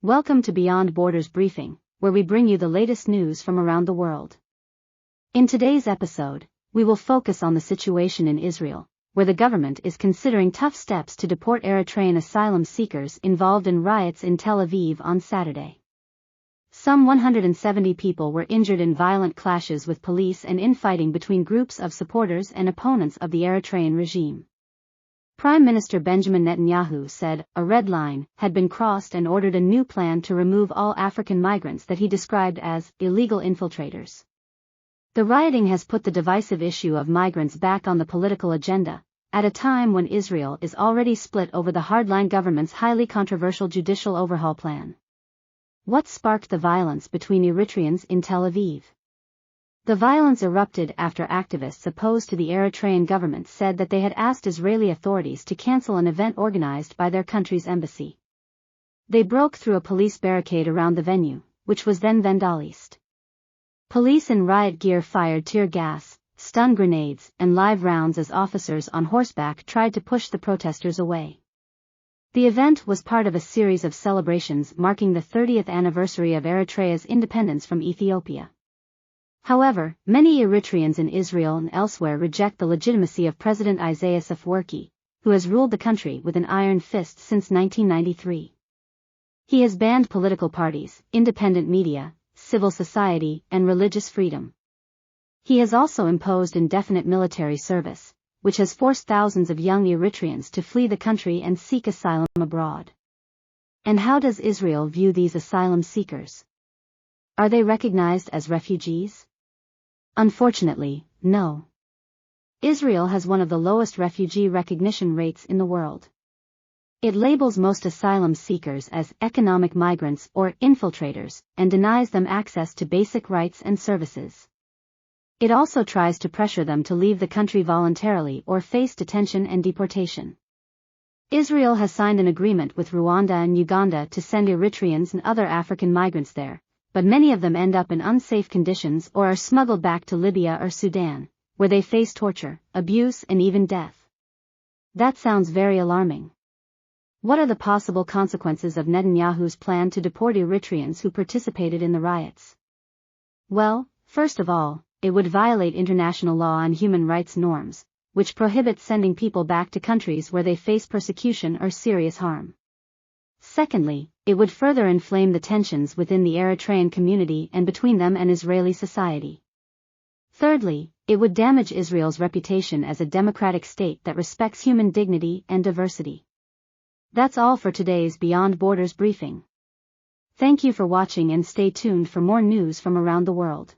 Welcome to Beyond Borders Briefing, where we bring you the latest news from around the world. In today's episode, we will focus on the situation in Israel, where the government is considering tough steps to deport Eritrean asylum seekers involved in riots in Tel Aviv on Saturday. Some 170 people were injured in violent clashes with police and infighting between groups of supporters and opponents of the Eritrean regime. Prime Minister Benjamin Netanyahu said a red line had been crossed and ordered a new plan to remove all African migrants that he described as illegal infiltrators. The rioting has put the divisive issue of migrants back on the political agenda, at a time when Israel is already split over the hardline government's highly controversial judicial overhaul plan. What sparked the violence between Eritreans in Tel Aviv? The violence erupted after activists opposed to the Eritrean government said that they had asked Israeli authorities to cancel an event organized by their country's embassy. They broke through a police barricade around the venue, which was then vandalized. Police in riot gear fired tear gas, stun grenades, and live rounds as officers on horseback tried to push the protesters away. The event was part of a series of celebrations marking the 30th anniversary of Eritrea's independence from Ethiopia. However, many Eritreans in Israel and elsewhere reject the legitimacy of President Isaias Afwerki, who has ruled the country with an iron fist since 1993. He has banned political parties, independent media, civil society, and religious freedom. He has also imposed indefinite military service, which has forced thousands of young Eritreans to flee the country and seek asylum abroad. And how does Israel view these asylum seekers? Are they recognized as refugees? Unfortunately, no. Israel has one of the lowest refugee recognition rates in the world. It labels most asylum seekers as economic migrants or infiltrators and denies them access to basic rights and services. It also tries to pressure them to leave the country voluntarily or face detention and deportation. Israel has signed an agreement with Rwanda and Uganda to send Eritreans and other African migrants there, but many of them end up in unsafe conditions or are smuggled back to Libya or Sudan, where they face torture, abuse, and even death. That sounds very alarming. What are the possible consequences of Netanyahu's plan to deport Eritreans who participated in the riots? Well, first of all, it would violate international law and human rights norms, which prohibit sending people back to countries where they face persecution or serious harm. Secondly, it would further inflame the tensions within the Eritrean community and between them and Israeli society. Thirdly, it would damage Israel's reputation as a democratic state that respects human dignity and diversity. That's all for today's Beyond Borders briefing. Thank you for watching and stay tuned for more news from around the world.